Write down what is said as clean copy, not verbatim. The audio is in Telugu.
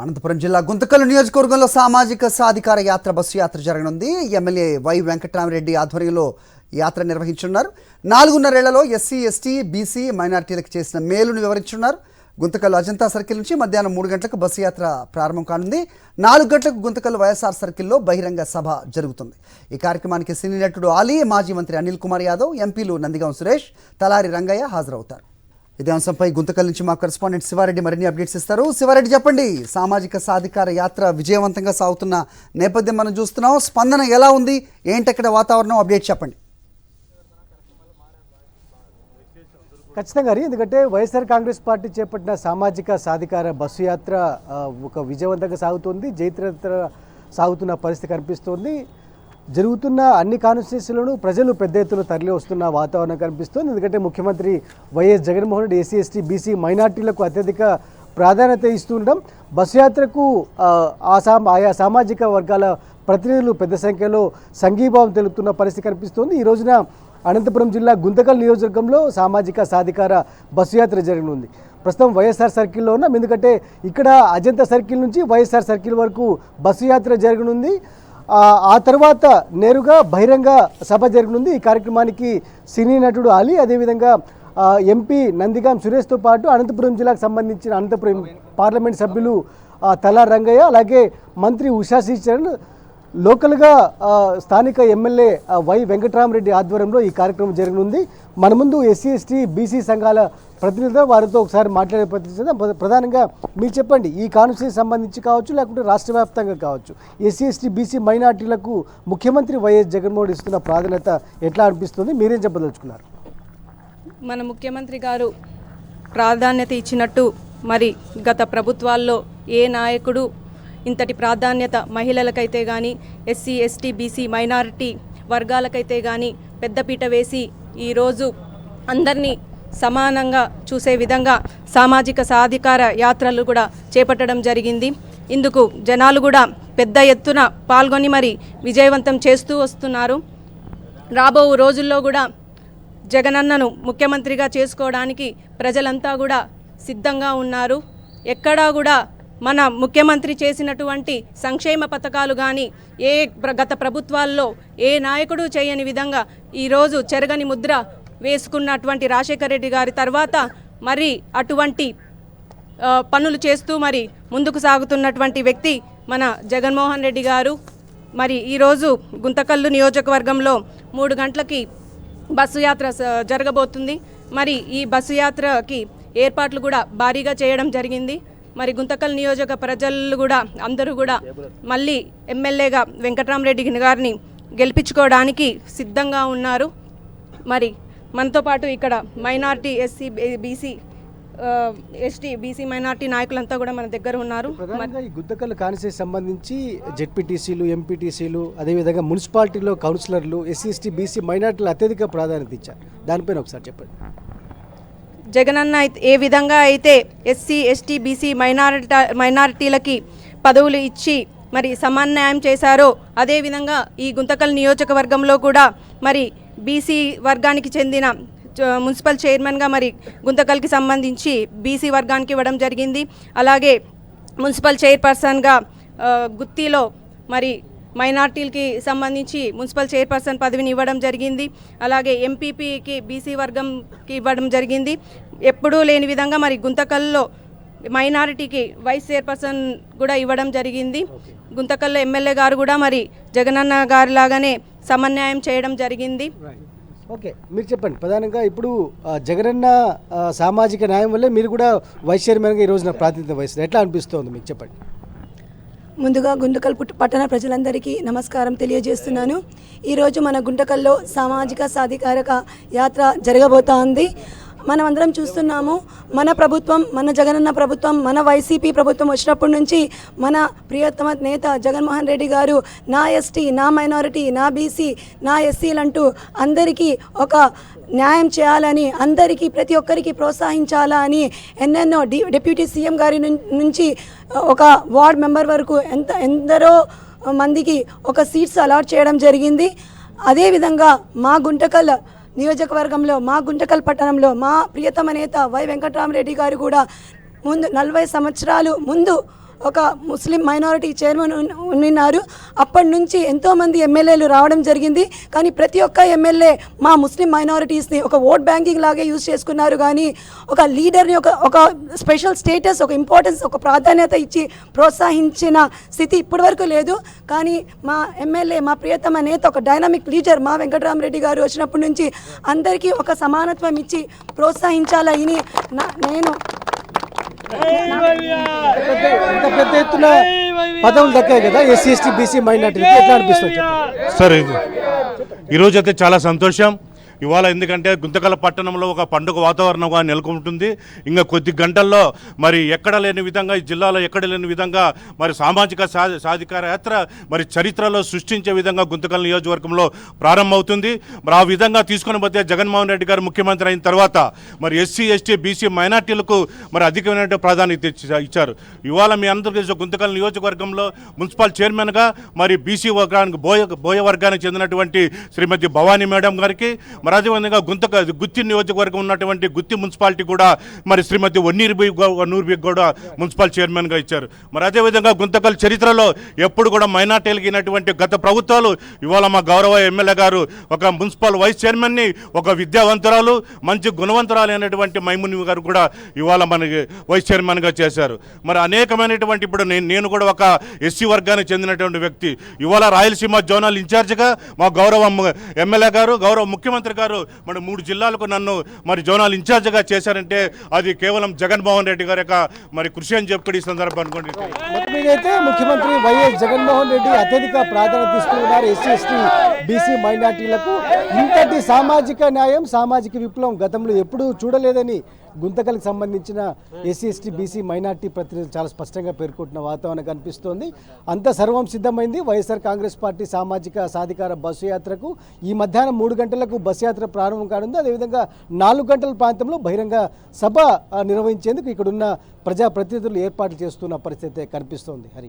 అనంతపురం జిల్లా గుంతకల్ నియోజకవర్గంలో సామాజిక సాధికార యాత్ర బస్సు యాత్ర జరగనుంది. ఎమ్మెల్యే వై వెంకట్రామరెడ్డి ఆధ్వర్యంలో యాత్ర నిర్వహించున్నారు. 4.5 ఏళ్లలో ఎస్సీ, ఎస్టీ, బీసీ మైనారిటీలకు చేసిన మేలును వివరించున్నారు. గుంతకల్ అజంతా సర్కిల్ నుంచి మధ్యాహ్నం 3 గంటలకు బస్సు యాత్ర ప్రారంభం కానుంది. 4 గంటలకు గుంతకల్ వైఎస్ఆర్ సర్కిల్లో బహిరంగ సభ జరుగుతుంది. ఈ కార్యక్రమానికి సినీ నటుడు ఆలీ, మాజీ మంత్రి అనిల్ కుమార్ యాదవ్, ఎంపీలు నందిగాం సురేష్, తలారి రంగయ్య హాజరవుతారు. ఇదే అంశంపై గుంతకల్ నుంచి మా కరెస్పాండెంట్ శివారెడ్డి మరిన్ని అప్డేట్స్ ఇస్తారు. శివారెడ్డి, చెప్పండి. సామాజిక సాధికార యాత్ర విజయవంతంగా సాగుతున్న నేపథ్యం మనం చూస్తున్నాం. స్పందన ఎలా ఉంది, ఏంటక్కడ వాతావరణం, అప్డేట్ చెప్పండి. ఖచ్చితంగా, ఎందుకంటే వైఎస్ఆర్ కాంగ్రెస్ పార్టీ చేపట్టిన సామాజిక సాధికార బస్సు యాత్ర ఒక విజయవంతంగా సాగుతోంది. జైత్రయాత్ర సాగుతున్న పరిస్థితి కనిపిస్తోంది. జరుగుతున్న అన్ని కాన్స్టిట్యూన్సీలను ప్రజలు పెద్ద ఎత్తున తరలి వస్తున్న వాతావరణం కనిపిస్తోంది. ఎందుకంటే ముఖ్యమంత్రి YS Jaganmohan Reddy SC, ST, BC మైనార్టీలకు అత్యధిక ప్రాధాన్యత ఇస్తుండడం, బస్సు యాత్రకు ఆయా సామాజిక వర్గాల ప్రతినిధులు పెద్ద సంఖ్యలో సంఘీభావం తెలుపుతున్న పరిస్థితి కనిపిస్తోంది. ఈ రోజున అనంతపురం జిల్లా గుంతకల్ నియోజకవర్గంలో సామాజిక సాధికార బస్సు యాత్ర జరగనుంది. ప్రస్తుతం వైఎస్ఆర్ సర్కిల్లో ఉన్నాం. ఎందుకంటే ఇక్కడ అజంతా సర్కిల్ నుంచి వైఎస్ఆర్ సర్కిల్ వరకు బస్సు యాత్ర జరగనుంది. ఆ తర్వాత నేరుగా బహిరంగ సభ జరగనుంది. ఈ కార్యక్రమానికి సినీ నటుడు అలీ, అదేవిధంగా ఎంపీ నందిగాం సురేష్తో పాటు అనంతపురం జిల్లాకు సంబంధించిన అనంతపురం పార్లమెంట్ సభ్యులు తలారి రంగయ్య, అలాగే మంత్రి ఉషా శ్రీచరణ్, లోకల్గా స్థానిక ఎమ్మెల్యే వై వెంకట్రామరెడ్డి ఆధ్వర్యంలో ఈ కార్యక్రమం జరగనుంది. మన ముందు ఎస్సీ, ఎస్టీ, బీసీ సంఘాల ప్రతినిధులు, వారితో ఒకసారి మాట్లాడే ప్రయత్నించారు. ప్రధానంగా మీరు చెప్పండి, ఈ కాన్స్టిట్యూన్సీకి సంబంధించి కావచ్చు, లేకుంటే రాష్ట్ర వ్యాప్తంగా కావచ్చు, ఎస్సీ, ఎస్టీ, బీసీ మైనార్టీలకు ముఖ్యమంత్రి వైఎస్ జగన్మోహన్ ఇస్తున్న ప్రాధాన్యత ఎట్లా అనిపిస్తుంది, మీరేం చెప్పదలుచుకున్నారు? మన ముఖ్యమంత్రి గారు ప్రాధాన్యత ఇచ్చినట్టు మరి గత ప్రభుత్వాల్లో ఏ నాయకుడు ఇంతటి ప్రాధాన్యత మహిళలకైతే కానీ, ఎస్సీ, ఎస్టీ, బీసీ మైనారిటీ వర్గాలకైతే కానీ పెద్దపీట వేసి ఈరోజు అందరినీ సమానంగా చూసే విధంగా సామాజిక సాధికార యాత్రలు కూడా చేపట్టడం జరిగింది. ఇందుకు జనాలు కూడా పెద్ద ఎత్తున పాల్గొని మరి విజయవంతం చేస్తూ వస్తున్నారు. రాబో రోజుల్లో కూడా జగనన్నను ముఖ్యమంత్రిగా చేసుకోవడానికి ప్రజలంతా కూడా సిద్ధంగా ఉన్నారు. ఎక్కడా కూడా మన ముఖ్యమంత్రి చేసినటువంటి సంక్షేమ పథకాలు కానీ గత ప్రభుత్వాల్లో ఏ నాయకుడు చేయని విధంగా ఈరోజు చెరగని ముద్ర వేసుకున్నటువంటి రాజశేఖర రెడ్డి గారి తర్వాత మరి అటువంటి పనులు చేస్తూ మరి ముందుకు సాగుతున్నటువంటి వ్యక్తి మన జగన్మోహన్ రెడ్డి గారు. మరి ఈరోజు గుంతకల్లు నియోజకవర్గంలో 3 గంటలకి బస్సు యాత్ర జరగబోతుంది. మరి ఈ బస్సు యాత్రకి ఏర్పాట్లు కూడా భారీగా చేయడం జరిగింది. మరి గుంతకల్ నియోజక ప్రజలు కూడా అందరూ కూడా మళ్ళీ ఎమ్మెల్యేగా వెంకట్రామరెడ్డి గారిని గెలిపించుకోవడానికి సిద్ధంగా ఉన్నారు. మరి మనతో పాటు ఇక్కడ minority, SC, BC, ST, BC minority నాయకులంతా కూడా మన దగ్గర ఉన్నారు. ఈ గుంతకల్ కాన్స్టిట్యూన్సీకి సంబంధించి జెడ్పీటీసీలు, ఎంపీటీసీలు, అదేవిధంగా మున్సిపాలిటీలో కౌన్సిలర్లు ఎస్సీ, ఎస్టీ, బీసీ మైనార్టీలు అత్యధిక ప్రాధాన్యత ఇచ్చారు. దానిపైన ఒకసారి చెప్పండి. జగనన్న ఏ విధంగా అయితే ఎస్సీ, ఎస్టీ, బీసీ మైనారిటీలకి పదవులు ఇచ్చి మరి సమన్వయం చేశారో, అదేవిధంగా ఈ గుంతకల్ నియోజకవర్గంలో కూడా మరి బీసీ వర్గానికి చెందిన మున్సిపల్ చైర్మన్గా మరి గుంతకల్కి సంబంధించి బీసీ వర్గానికి ఇవ్వడం జరిగింది. అలాగే మున్సిపల్ చైర్పర్సన్గా గుత్తిలో మరి మైనార్టీలకి సంబంధించి మున్సిపల్ చైర్పర్సన్ పదవిని ఇవ్వడం జరిగింది. అలాగే ఎంపీపీకి బీసీ వర్గంకి ఇవ్వడం జరిగింది. ఎప్పుడూ లేని విధంగా మరి గుంతకల్లో మైనారిటీకి వైస్ చైర్పర్సన్ కూడా ఇవ్వడం జరిగింది. గుంతకల్లో ఎమ్మెల్యే గారు కూడా మరి జగనన్న గారి లాగానే సమన్వయం చేయడం జరిగింది. ఓకే, మీరు చెప్పండి. ప్రధానంగా ఇప్పుడు జగనన్న సామాజిక న్యాయం వల్లే మీరు కూడా వైస్ చైర్మన్గా ఈ రోజున ప్రాతినిధ్యం వహిస్తుంది. ఎట్లా అనిపిస్తుంది మీకు చెప్పండి? ముందుగా గుంతకల్ పట్టణ ప్రజలందరికీ నమస్కారం తెలియజేస్తున్నాను. ఈరోజు మన గుంతకల్లో సామాజిక సాధికారక యాత్ర జరగబోతోంది. మనం అందరం చూస్తున్నాము, మన ప్రభుత్వం, మన జగనన్న ప్రభుత్వం, మన వైసీపీ ప్రభుత్వం వచ్చినప్పటి నుంచి మన ప్రియతమ నేత జగన్మోహన్ రెడ్డి గారు నా ఎస్టీ, నా మైనారిటీ, నా బీసీ, నా ఎస్సీలంటూ అందరికీ ఒక న్యాయం చేయాలని, అందరికీ ప్రతి ఒక్కరికి ప్రోత్సహించాలని ఎన్నెన్నో డిప్యూటీ సీఎం గారి నుంచి ఒక వార్డ్ మెంబర్ వరకు ఎందరో మందికి ఒక సీట్స్ అలాట్ చేయడం జరిగింది. అదేవిధంగా మా గుంతకల్ నియోజకవర్గంలో, మా గుంతకల్ పట్టణంలో మా ప్రియతమ నేత వై వెంకట్రామరెడ్డి గారు కూడా 40 సంవత్సరాలు ముందు ఒక ముస్లిం మైనారిటీ చైర్మన్ ఉన్నారు. అప్పటి నుంచి ఎంతోమంది ఎమ్మెల్యేలు రావడం జరిగింది. కానీ ప్రతి ఒక్క ఎమ్మెల్యే మా ముస్లిం మైనారిటీస్ని ఒక ఓట్ బ్యాంకింగ్ లాగే యూజ్ చేసుకున్నారు. కానీ ఒక లీడర్ని ఒక స్పెషల్ స్టేటస్, ఒక ఇంపార్టెన్స్, ఒక ప్రాధాన్యత ఇచ్చి ప్రోత్సహించిన స్థితి ఇప్పటివరకు లేదు. కానీ మా ఎమ్మెల్యే, మా ప్రియతమ నేత, ఒక డైనామిక్ లీడర్ మా వెంకటరామరెడ్డి గారు వచ్చినప్పటి నుంచి అందరికీ ఒక సమానత్వం ఇచ్చి ప్రోత్సహించాలని నేను ఇంత పెద్ద ఎత్తున పదవులు దక్కాయి కదా ఎస్సీ ఎస్టీ బీసీ మైనార్టీలకి, ఎట్లా అనిపిస్తుంది? సార్ ఈరోజు అయితే చాలా సంతోషం ఇవాళ, ఎందుకంటే గుంతకల్ పట్టణంలో ఒక పండుగ వాతావరణంగా నెలకొంటుంది. ఇంకా కొద్ది గంటల్లో మరి ఎక్కడ లేని విధంగా, ఈ జిల్లాలో ఎక్కడ లేని విధంగా మరి సామాజిక సాధికార యాత్ర మరి చరిత్రలో సృష్టించే విధంగా గుంతకల్ నియోజకవర్గంలో ప్రారంభమవుతుంది. మరి ఆ విధంగా తీసుకుని పోతే జగన్మోహన్ రెడ్డి గారు ముఖ్యమంత్రి అయిన తర్వాత మరి ఎస్సీ ఎస్టీ బీసీ మైనార్టీలకు మరి అధికమైన ప్రాధాన్యత ఇచ్చారు. ఇవాళ మీ అందరికీ తెలుసు, గుంతకల్ నియోజకవర్గంలో మున్సిపల్ చైర్మన్గా మరి బీసీ వర్గానికి బోయ వర్గానికి చెందినటువంటి శ్రీమతి భవానీ మేడం గారికి, మరి అదేవిధంగా గుత్తి నియోజకవర్గం ఉన్నటువంటి గుత్తి మున్సిపాలిటీ కూడా మరి శ్రీమతి నూర్బీ కూడా మున్సిపల్ చైర్మన్గా ఇచ్చారు. మరి అదేవిధంగా గుంతకల్ చరిత్రలో ఎప్పుడు కూడా మైనార్టీలకి అయినటువంటి గత ప్రభుత్వాలు ఇవాళ మా గౌరవ ఎమ్మెల్యే గారు ఒక మున్సిపల్ వైస్ చైర్మన్ని, ఒక విద్యావంతురాలు, మంచి గుణవంతురాలు అయినటువంటి మైముని గారు కూడా ఇవాళ మనకి వైస్ చైర్మన్గా చేశారు. మరి అనేకమైనటువంటి ఇప్పుడు నేను కూడా ఒక ఎస్సీ వర్గానికి చెందినటువంటి వ్యక్తి. ఇవాళ రాయలసీమ జోనల్ ఇన్ఛార్జిగా మా గౌరవ ఎమ్మెల్యే గారు, గౌరవ ముఖ్యమంత్రి గారు మరి 3 జిల్లాలకు నన్ను మరి జోనల్ ఇన్ఛార్జిగా చేశారంటే అది కేవలం జగన్మోహన్ రెడ్డి గారి యొక్క మరి కృషి అని చెప్పి ఈ సందర్భం అనుకోండి. మీరైతే ముఖ్యమంత్రి వైఎస్ జగన్మోహన్ రెడ్డి అత్యధిక ప్రాధాన్యత ఇస్తున్నారు ఎస్సీ ఎస్టీ బీసీ మైనార్టీలకు. ఇంతటి సామాజిక న్యాయం, సామాజిక విప్లవం గతంలో ఎప్పుడూ చూడలేదని గుంతకల్కి సంబంధించిన ఎస్సీ ఎస్టీ బీసీ మైనార్టీ ప్రతినిధులు చాలా స్పష్టంగా పేర్కొంటున్న వాతావరణం కనిపిస్తోంది. అంత సర్వం సిద్ధమైంది వైఎస్ఆర్ కాంగ్రెస్ పార్టీ సామాజిక సాధికార బస్సు యాత్రకు. ఈ మధ్యాహ్నం 3 గంటలకు బస్సు యాత్ర ప్రారంభం కానుంది. అదేవిధంగా 4 గంటల ప్రాంతంలో బహిరంగ సభ నిర్వహించేందుకు ఇక్కడున్న ప్రజాప్రతినిధులు ఏర్పాట్లు చేస్తున్న పరిస్థితి కనిపిస్తోంది. హరి.